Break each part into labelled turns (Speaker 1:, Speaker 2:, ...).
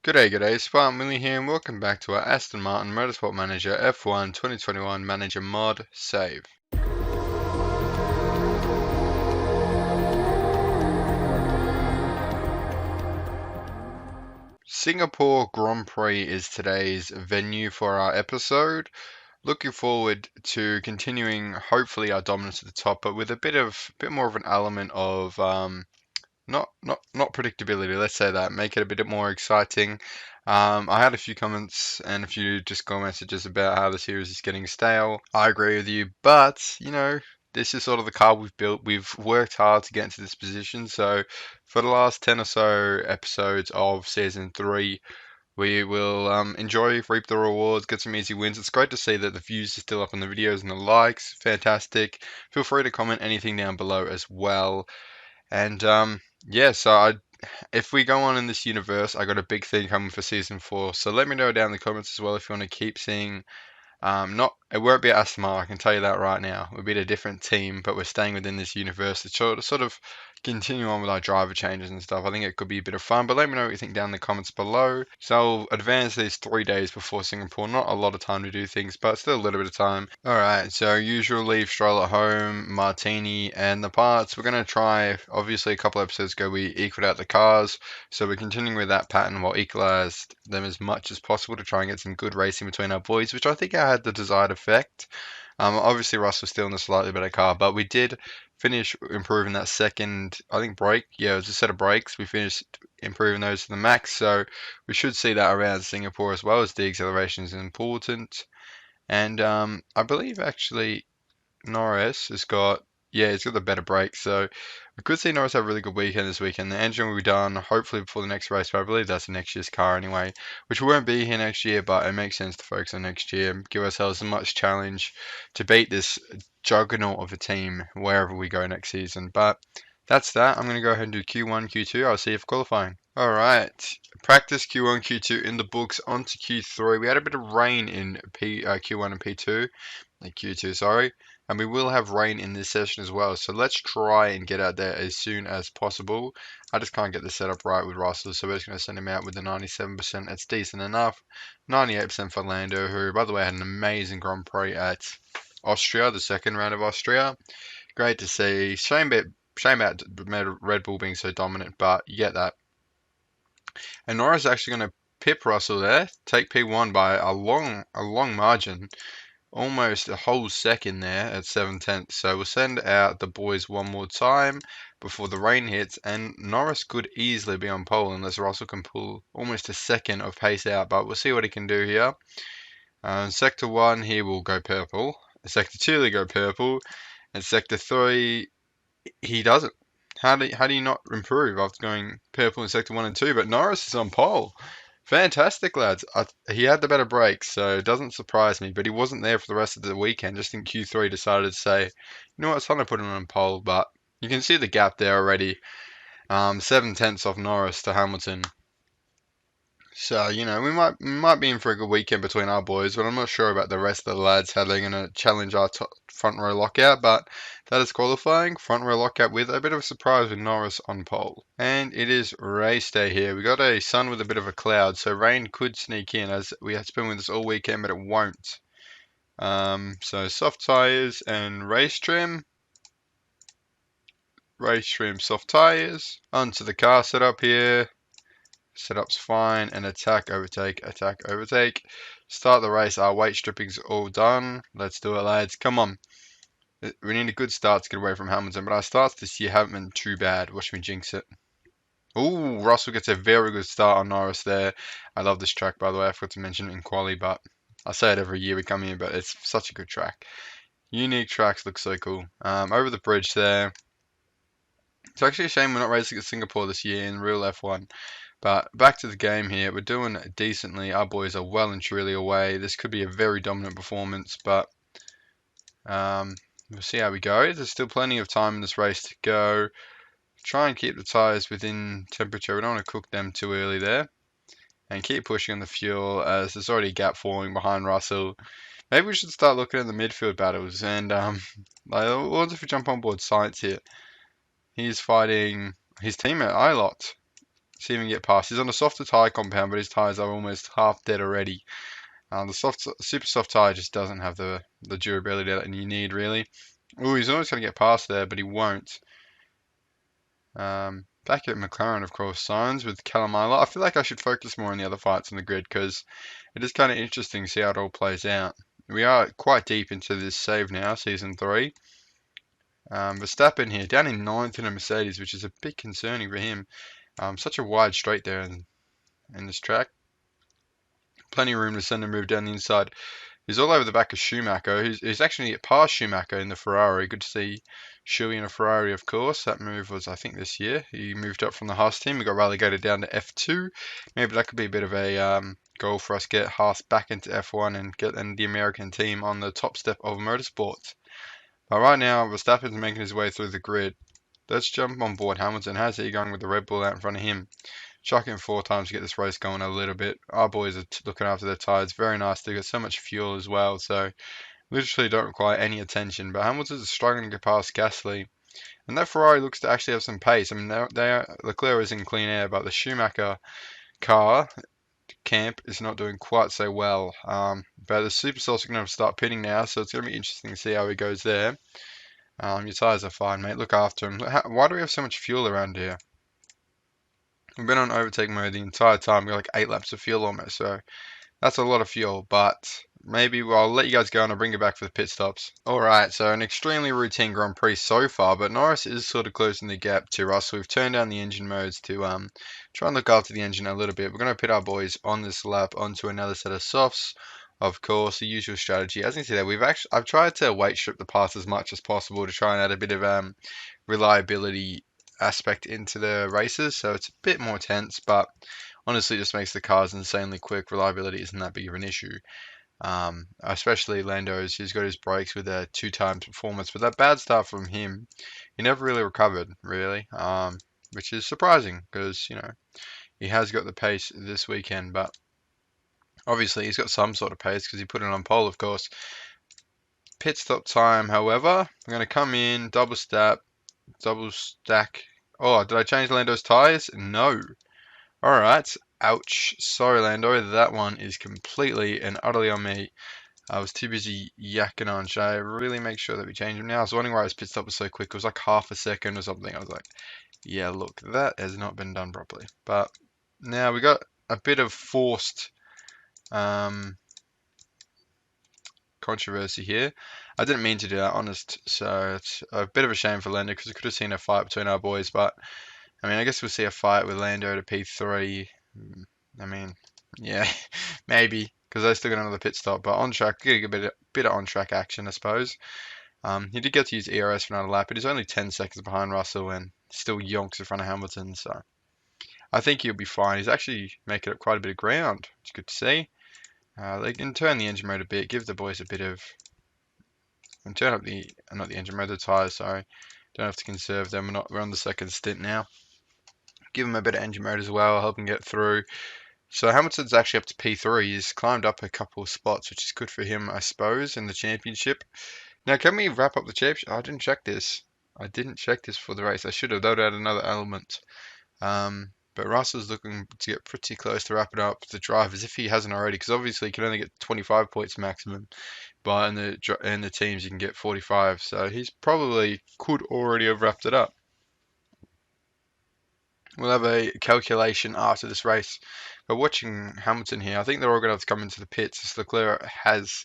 Speaker 1: G'day, SPARTANWILLY here, and welcome back to our Aston Martin Motorsport Manager F1 2021 Manager Mod save. Singapore Grand Prix is today's venue for our episode. Looking forward to continuing, hopefully, our dominance at the top, but with a bit more of an element of not predictability. Let's say that, make it a bit more exciting. I had a few comments and a few Discord messages about how the series is getting stale. I agree with you, but this is sort of the car we've built. We've worked hard to get into this position. So for the last 10 or so episodes of season 3, we will enjoy, reap the rewards, get some easy wins. It's great to see that the views are still up on the videos and the likes. Fantastic. Feel free to comment anything down below as well. And yeah, if we go on in this universe, I got a big thing coming for season 4. So let me know down in the comments as well if you want to keep seeing. Not It won't be Aston Martin, I can tell you that right now. We'll be a different team, but we're staying within this universe to sort of continue on with our driver changes and stuff. I think it could be a bit of fun, but let me know what you think down in the comments below. So I'll advance these 3 days before Singapore. Not a lot of time to do things, but still a little bit of time. Alright, so usual leave stroll at home, martini, and the parts. We're going to try, obviously a couple episodes ago we equaled out the cars, so we're continuing with that pattern while equalized them as much as possible to try and get some good racing between our boys, which I think I had the desired effect. Obviously Russ was still in a slightly better car, but we did finish improving that second, I think, brake. Yeah, it was a set of brakes. We finished improving those to the max, so we should see that around Singapore as well, as the acceleration is important. And I believe actually Norris has got, yeah, he's got the better brakes, so we could see Norris have a really good weekend this weekend. The engine will be done hopefully before the next race, but I believe that's the next year's car anyway, which won't be here next year, but it makes sense to focus on next year, give ourselves as much challenge to beat this juggernaut of a team wherever we go next season. But that's that. I'm going to go ahead and do Q1, Q2. I'll see you for qualifying. All right, practice Q1, Q2 in the books. On to Q3. We had a bit of rain in Q1 and P2, like Q2, sorry. And we will have rain in this session as well. So let's try and get out there as soon as possible. I just can't get the setup right with Russell, so we're just going to send him out with the 97%. It's decent enough. 98% for Lando, who, by the way, had an amazing Grand Prix at Austria, the second round of Austria. Great to see. Shame about Red Bull being so dominant, but you get that. And Norris is actually going to pip Russell there, take P1 by a long margin. Almost a whole second there at 7/10. So we'll send out the boys one more time before the rain hits, and Norris could easily be on pole unless Russell can pull almost a second of pace out, but we'll see what he can do here. Sector 1, he will go purple. Sector 2, they go purple. And Sector 3, he doesn't. How do you not improve after going purple in Sector 1 and 2? But Norris is on pole. Fantastic, lads. He had the better brakes, so it doesn't surprise me. But he wasn't there for the rest of the weekend. Just in Q3 decided to say, you know what, it's time to put him on pole. But you can see the gap there already. 7/10 off Norris to Hamilton. So, we might be in for a good weekend between our boys, but I'm not sure about the rest of the lads, how they're going to challenge our front row lockout. But that is qualifying. Front row lockout with a bit of a surprise with Norris on pole. And it is race day here. We got a sun with a bit of a cloud, so rain could sneak in, as we have been with us all weekend, but it won't. So soft tyres and race trim. Race trim, soft tyres. Onto the car setup here. Setup's fine, and attack, overtake, attack, overtake. Start the race. Our weight stripping's all done. Let's do it, lads. Come on. We need a good start to get away from Hamilton, but our starts this year haven't been too bad. Watch me jinx it. Ooh, Russell gets a very good start on Norris there. I love this track, by the way. I forgot to mention it in quali, but I say it every year we come here, but it's such a good track. Unique tracks look so cool. Over the bridge there. It's actually a shame we're not racing at Singapore this year in real F1. But back to the game here. We're doing decently. Our boys are well and truly away. This could be a very dominant performance, but we'll see how we go. There's still plenty of time in this race to go. Try and keep the tyres within temperature. We don't want to cook them too early there. And keep pushing on the fuel, as there's already a gap forming behind Russell. Maybe we should start looking at the midfield battles. And what if we jump on board Science here? He's fighting his teammate, Ilott. see him get past. He's on a softer tyre compound, but his tyres are almost half dead already. The super soft tyre just doesn't have the durability that you need, really. Oh, he's almost going to get past there, but he won't. Back at McLaren, of course, signs with Calamila. I feel like I should focus more on the other fights on the grid because it is kind of interesting to see how it all plays out. We are quite deep into this save now, Season 3. Verstappen here, down in 9th in a Mercedes, which is a bit concerning for him. Such a wide straight there in this track. Plenty of room to send a move down the inside. He's all over the back of Schumacher. He's actually past Schumacher in the Ferrari. Good to see Schuey in a Ferrari, of course. That move was, I think, this year. He moved up from the Haas team. He got relegated down to F2. Maybe that could be a bit of a goal for us. Get Haas back into F1 and get the American team on the top step of motorsport. But right now, Verstappen's making his way through the grid. Let's jump on board Hamilton. How's he going with the Red Bull out in front of him? Chuck him 4 times to get this race going a little bit. Our boys are looking after their tyres. Very nice. They've got so much fuel as well, so literally don't require any attention. But Hamilton's struggling to get past Gasly. And that Ferrari looks to actually have some pace. I mean, Leclerc is in clean air, but the Schumacher car camp is not doing quite so well. But the Superstars are going to start pitting now, so it's going to be interesting to see how he goes there. Your tyres are fine, mate. Look after him. Why do we have so much fuel around here? We've been on overtake mode the entire time. We've got like 8 laps of fuel almost, so that's a lot of fuel. But maybe I'll let you guys go and I'll bring you back for the pit stops. Alright, so an extremely routine Grand Prix so far, but Norris is sort of closing the gap to Russell. We've turned down the engine modes to try and look after the engine a little bit. We're going to pit our boys on this lap onto another set of softs. Of course, the usual strategy. As you can see there, I've tried to weight strip the pass as much as possible to try and add a bit of reliability aspect into the races, so it's a bit more tense, but honestly just makes the cars insanely quick. Reliability isn't that big of an issue, especially Lando's. He's got his brakes with a 2 times performance, but that bad start from him, he never really recovered, really, which is surprising because, you know, he has got the pace this weekend, but obviously he's got some sort of pace because he put it on pole, of course. Pit stop time, however, I'm going to come in, double stack. Oh, did I change Lando's tyres? No. Alright. Ouch. Sorry, Lando. That one is completely and utterly on me. I was too busy yakking on. Should I really make sure that we change him now? I was wondering why his pit stop was so quick. It was like half a second or something. I was like, yeah, look, that has not been done properly. But now we got a bit of forced controversy here. I didn't mean to do that, honest. So it's a bit of a shame for Lando because we could have seen a fight between our boys. But I mean, I guess we'll see a fight with Lando to P3. I mean, yeah, maybe because they still got another pit stop. But on track, get a bit of on track action, I suppose. He did get to use ERS for another lap, but he's only 10 seconds behind Russell and still yonks in front of Hamilton. So I think he'll be fine. He's actually making up quite a bit of ground. It's good to see. They can turn the engine mode a bit, give the boys a bit of, and turn up not the engine mode, the tyres, sorry. Don't have to conserve them, we're on the second stint now. Give them a bit of engine mode as well, help them get through. So Hamilton's actually up to P3, he's climbed up a couple of spots, which is good for him, I suppose, in the championship. Now, can we wrap up the championship? I didn't check this. I didn't check this for the race, I should have, that would add another element. But Russell's looking to get pretty close to wrapping up the drivers if he hasn't already, because obviously he can only get 25 points maximum, but in the teams you can get 45, so he's probably could already have wrapped it up. We'll have a calculation after this race. But watching Hamilton here, I think they're all going to have to come into the pits as Leclerc has,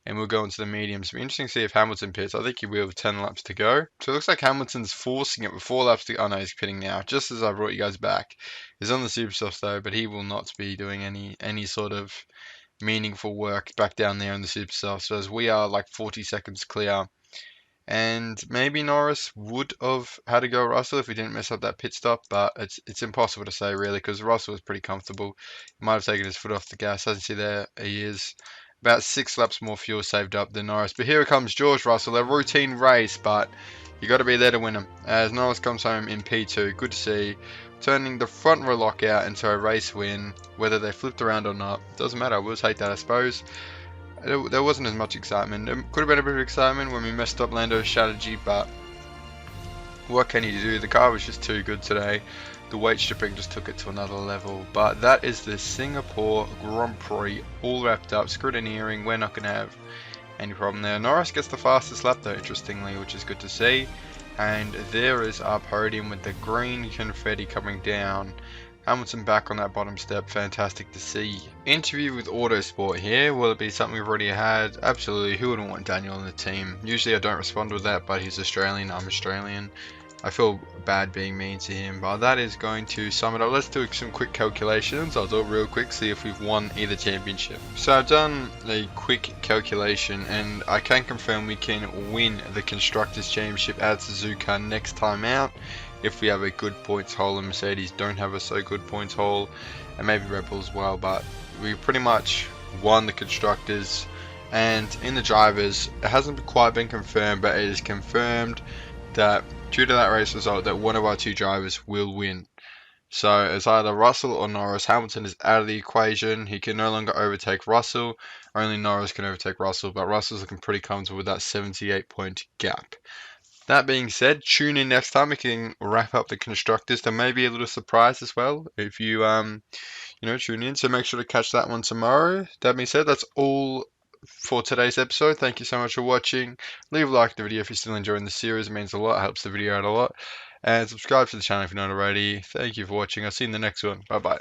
Speaker 1: and we'll go into the mediums. It'll be interesting to see if Hamilton pits. I think he will with 10 laps to go. So it looks like Hamilton's forcing it with 4 laps to go. Oh no, he's pitting now, just as I brought you guys back. He's on the Supersofts though, but he will not be doing any sort of meaningful work back down there in the Supersofts, as we are like 40 seconds clear. And maybe Norris would have had to go Russell if we didn't mess up that pit stop, but it's impossible to say really because Russell was pretty comfortable. He might have taken his foot off the gas. As you see there, he is about 6 laps more fuel saved up than Norris. But here comes George Russell, a routine race, but you got to be there to win them. As Norris comes home in P2, good to see, turning the front row lockout into a race win, whether they flipped around or not. Doesn't matter, we'll take that, I suppose. There wasn't as much excitement. There could have been a bit of excitement when we messed up Lando's strategy, but what can you do? The car was just too good today. the weight stripping just took it to another level. But that is the Singapore Grand Prix all wrapped up. Scrutineering, we're not going to have any problem there. Norris gets the fastest lap though, interestingly, which is good to see. And there is our podium with the green confetti coming down. Hamilton back on that bottom step, fantastic to see. Interview with Autosport here, will it be something we've already had? Absolutely, who wouldn't want Daniel in the team? Usually I don't respond with that, but he's Australian, I'm Australian. I feel bad being mean to him, but that is going to sum it up. Let's do some quick calculations. I'll do it real quick, see if we've won either championship. So I've done a quick calculation, and I can confirm we can win the Constructors' Championship at Suzuka next time out if we have a good points hole and Mercedes don't have a so good points hole, and maybe Red Bull as well. But we pretty much won the Constructors, and in the Drivers, it hasn't quite been confirmed, but it is confirmed that due to that race result that one of our two drivers will win. So it's either Russell or Norris. Hamilton is out of the equation. He can no longer overtake Russell. Only Norris can overtake Russell, but Russell's looking pretty comfortable with that 78-point gap. That being said, tune in next time. We can wrap up the Constructors. There may be a little surprise as well if you tune in. So make sure to catch that one tomorrow. That being said, that's all for today's episode. Thank you so much for watching. Leave a like to the video if you're still enjoying the series. It means a lot, helps the video out a lot. And subscribe to the channel if you're not already. Thank you for watching. I'll see you in the next one. Bye bye.